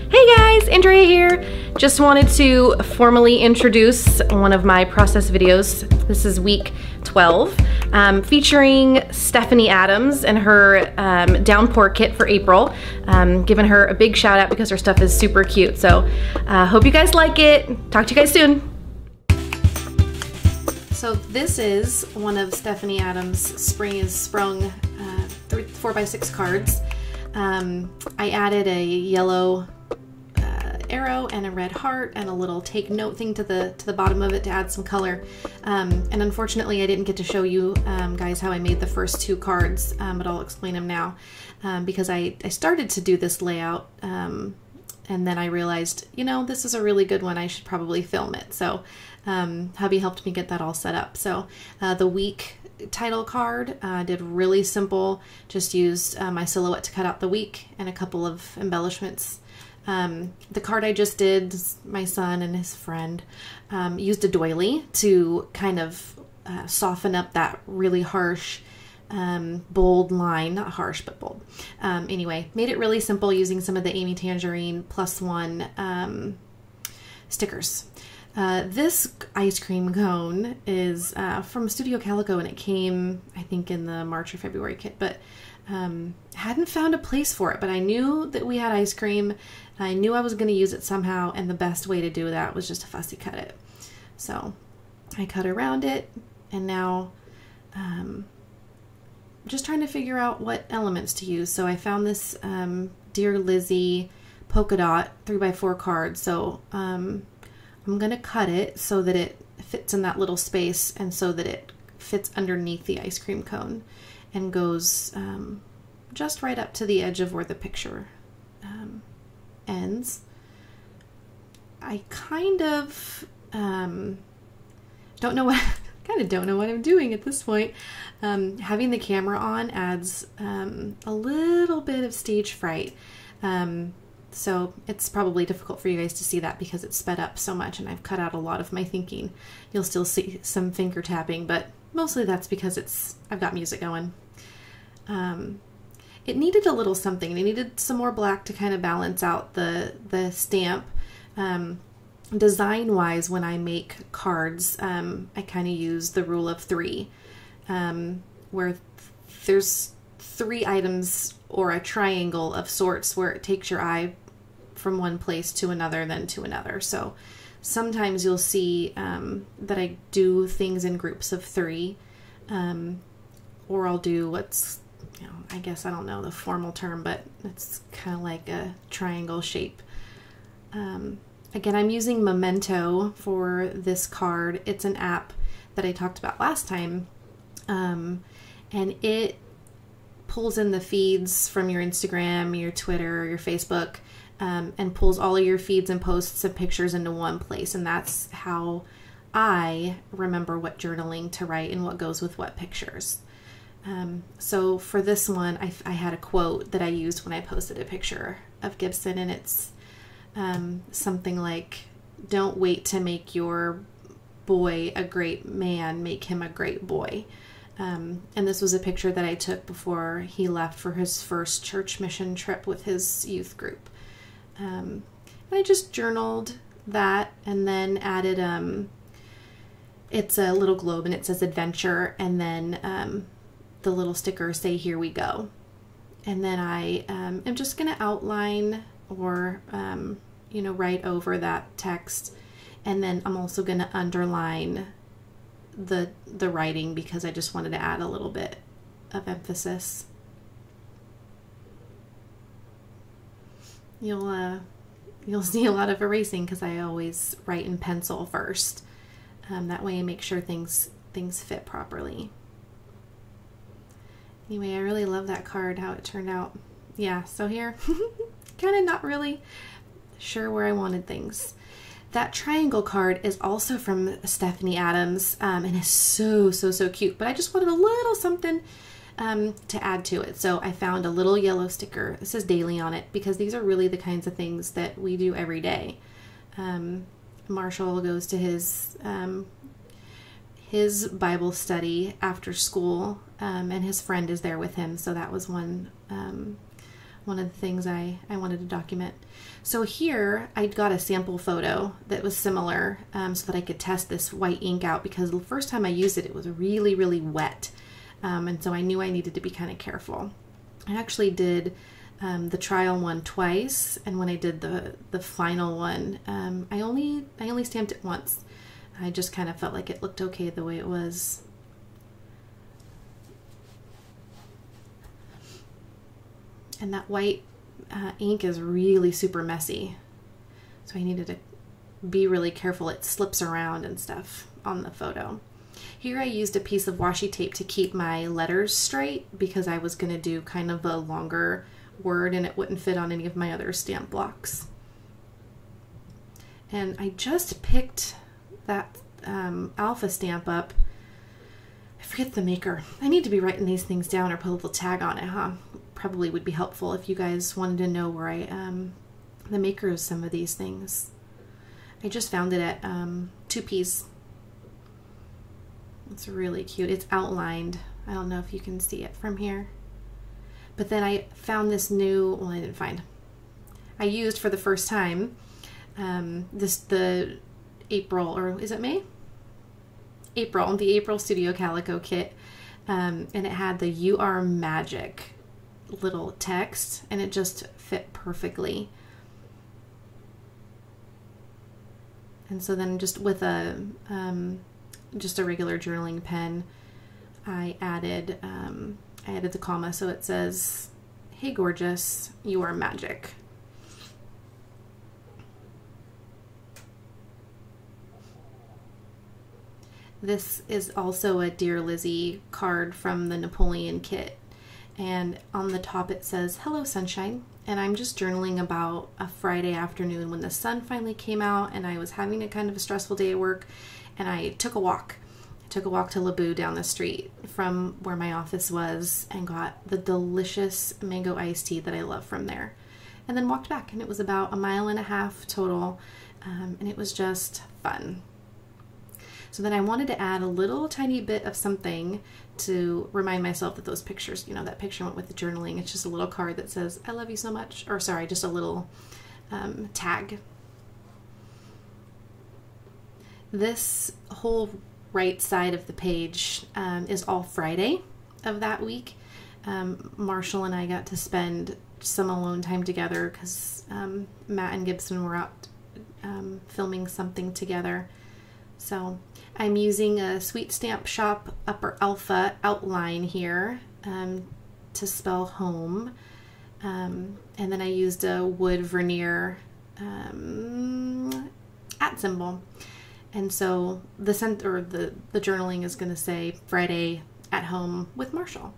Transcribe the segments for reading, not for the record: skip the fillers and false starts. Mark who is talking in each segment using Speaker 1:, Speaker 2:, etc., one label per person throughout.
Speaker 1: Hey guys, Andrea here. Just wanted to formally introduce one of my process videos. This is week 12, featuring Stephanie Adams and her Downpour kit for April. Giving her a big shout out because her stuff is super cute. So hope you guys like it. Talk to you guys soon. So this is one of Stephanie Adams' Spring is Sprung 4x6 cards. I added a yellow arrow and a red heart and a little take note thing to the bottom of it to add some color. And unfortunately I didn't get to show you guys how I made the first two cards, but I'll explain them now because I started to do this layout and then I realized, you know, this is a really good one. I should probably film it. So hubby helped me get that all set up. So the week title card did really simple, just used my silhouette to cut out the week and a couple of embellishments. The card I just did, my son and his friend used a doily to kind of soften up that really harsh bold line, not harsh but bold. Anyway, made it really simple using some of the Amy Tangerine +1 stickers. This ice cream cone is from Studio Calico and it came I think in the March or February kit, but hadn't found a place for it, but I knew that we had ice cream. I knew I was going to use it somehow, and the best way to do that was just to fussy cut it. So I cut around it, and now just trying to figure out what elements to use. So I found this Dear Lizzie polka dot 3x4 card. So I'm going to cut it so that it fits in that little space and so that it fits underneath the ice cream cone and goes just right up to the edge of where the picture ends. I kind of don't know what I'm doing at this point. Having the camera on adds a little bit of stage fright. So it's probably difficult for you guys to see that because it's sped up so much and I've cut out a lot of my thinking. You'll still see some finger tapping, but mostly that's because I've got music going. It needed a little something. It needed some more black to kind of balance out the stamp. Design-wise, when I make cards, I kind of use the rule of 3, where there's 3 items or a triangle of sorts where it takes your eye from one place to another, then to another. So sometimes you'll see that I do things in groups of 3, or I'll do what's, you know, I guess I don't know the formal term, but it's kind of like a triangle shape. Again, I'm using Memento for this card. It's an app that I talked about last time, and it pulls in the feeds from your Instagram, your Twitter, your Facebook, and pulls all of your feeds and posts and pictures into one place. And that's how I remember what journaling to write and what goes with what pictures. So for this one, I had a quote that I used when I posted a picture of Gibson, and it's something like, "Don't wait to make your boy a great man, make him a great boy." And this was a picture that I took before he left for his first church mission trip with his youth group. And I just journaled that and then added, it's a little globe and it says adventure, and then the little stickers say "Here we go." And then I am just going to outline or, you know, write over that text. And then I'm also going to underline the writing because I just wanted to add a little bit of emphasis. You'll see a lot of erasing because I always write in pencil first. That way I make sure things fit properly. Anyway, I really love that card, how it turned out. Yeah, so here, kind of not really sure where I wanted things. That triangle card is also from Stephanie Adams, and is so cute, but I just wanted a little something to add to it. So I found a little yellow sticker. It says daily on it because these are really the kinds of things that we do every day. Marshall goes to his Bible study after school and his friend is there with him. So that was one of the things I wanted to document. So here I got a sample photo that was similar so that I could test this white ink out, because the first time I used it, it was really, really wet. And so I knew I needed to be kind of careful. I actually did the trial one twice, and when I did the final one, I only stamped it once. I just kind of felt like it looked okay the way it was. And that white ink is really super messy, so I needed to be really careful. It slips around and stuff on the photo. Here I used a piece of washi tape to keep my letters straight, because I was going to do kind of a longer word and it wouldn't fit on any of my other stamp blocks. And I just picked that alpha stamp up. I forget the maker. I need to be writing these things down or put a little tag on it, huh? Probably would be helpful if you guys wanted to know where the maker of some of these things. I just found it at 2Ps. It's really cute. It's outlined. I don't know if you can see it from here. But then I found this new, well, I didn't find. I used for the first time the April, or is it May? April, the April Studio Calico kit. And it had the "You Are Magic" little text, and it just fit perfectly. And so then just with a regular journaling pen, I added the comma, so it says, "Hey gorgeous, you are magic." This is also a Dear Lizzie card from the Napoleon kit, and on the top it says, "Hello sunshine," and I'm just journaling about a Friday afternoon when the sun finally came out and I was having a kind of a stressful day at work, and I took a walk. I took a walk to Laboo down the street from where my office was and got the delicious mango iced tea that I love from there, and then walked back, and it was about 1.5 miles total, and it was just fun. So then I wanted to add a little tiny bit of something to remind myself that those pictures, you know, that picture went with the journaling. It's just a little card that says, "I love you so much," or sorry, just a little tag. This whole right side of the page is all Friday of that week. Marshall and I got to spend some alone time together because Matt and Gibson were out filming something together. So I'm using a Sweet Stamp Shop Upper Alpha outline here to spell home. And then I used a wood veneer @ symbol. And so the journaling is going to say Friday at home with Marshall.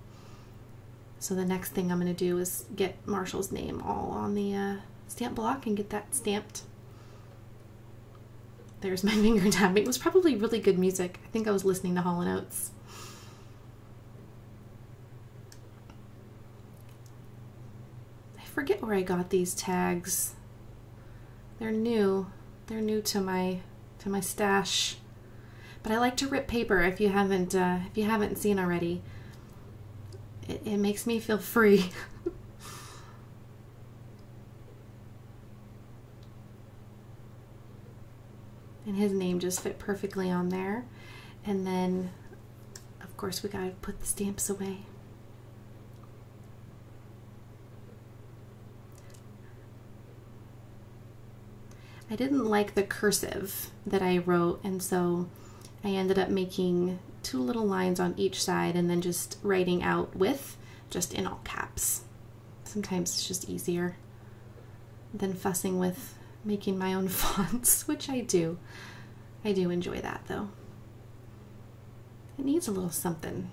Speaker 1: So the next thing I'm going to do is get Marshall's name all on the stamp block and get that stamped. There's my finger tapping. It was probably really good music. I think I was listening to Hall & Oates. I forget where I got these tags. They're new. They're new to my stash. But I like to rip paper. If you haven't seen already, it makes me feel free. And his name just fit perfectly on there. And then, of course, we gotta put the stamps away. I didn't like the cursive that I wrote, and so I ended up making 2 little lines on each side and then just writing out "with" just in all caps. Sometimes it's just easier than fussing with making my own fonts, which I do. I do enjoy that though. It needs a little something.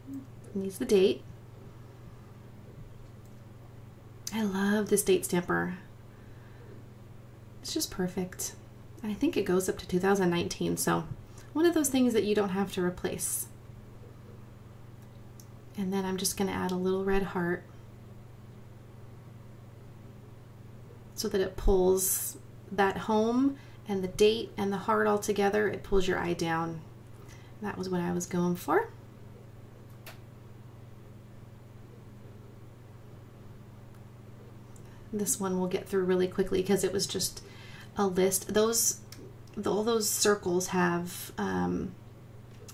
Speaker 1: It needs the date. I love this date stamper. It's just perfect. And I think it goes up to 2019, so one of those things that you don't have to replace. And then I'm just going to add a little red heart so that it pulls that home and the date and the heart all together. It pulls your eye down. That was what I was going for. This one we'll get through really quickly because it was just a list. All those circles have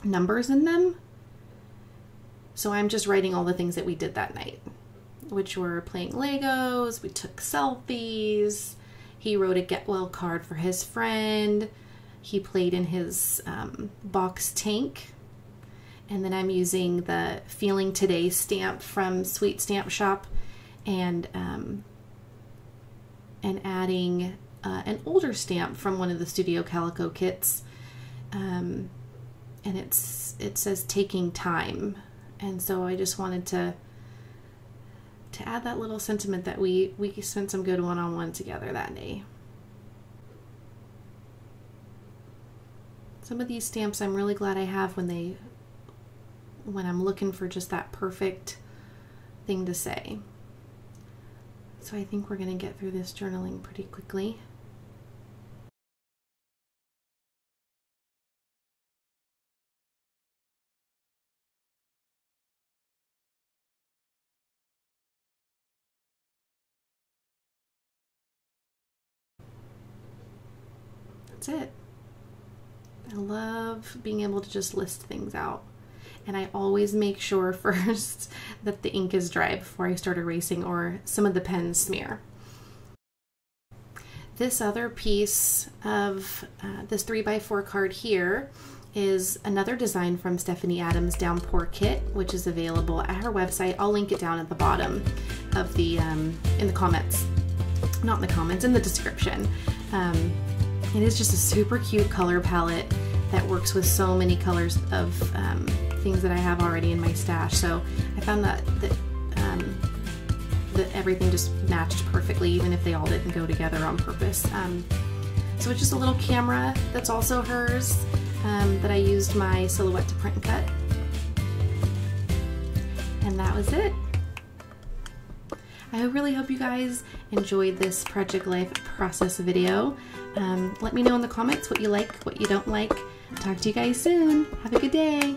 Speaker 1: numbers in them. So I'm just writing all the things that we did that night, which were playing Legos, we took selfies, he wrote a get well card for his friend, he played in his box tank, and then I'm using the Feeling Today stamp from Sweet Stamp Shop and adding an older stamp from one of the Studio Calico kits, and it says taking time, and so I just wanted to add that little sentiment that we spent some good one-on-one together that day. Some of these stamps I'm really glad I have when I'm looking for just that perfect thing to say. So I think we're going to get through this journaling pretty quickly. That's it. I love being able to just list things out. And I always make sure first that the ink is dry before I start erasing or some of the pens smear. This other piece of this 3x4 card here is another design from Stephanie Adams' Downpour kit, which is available at her website. I'll link it down at the bottom of the, in the comments, not in the comments, in the description. It is just a super cute color palette that works with so many colors of things that I have already in my stash. So I found that everything just matched perfectly, even if they all didn't go together on purpose. So it's just a little camera that's also hers that I used my Silhouette to print and cut. And that was it. I really hope you guys enjoyed this Project Life process video. Let me know in the comments what you like, what you don't like. Talk to you guys soon. Have a good day.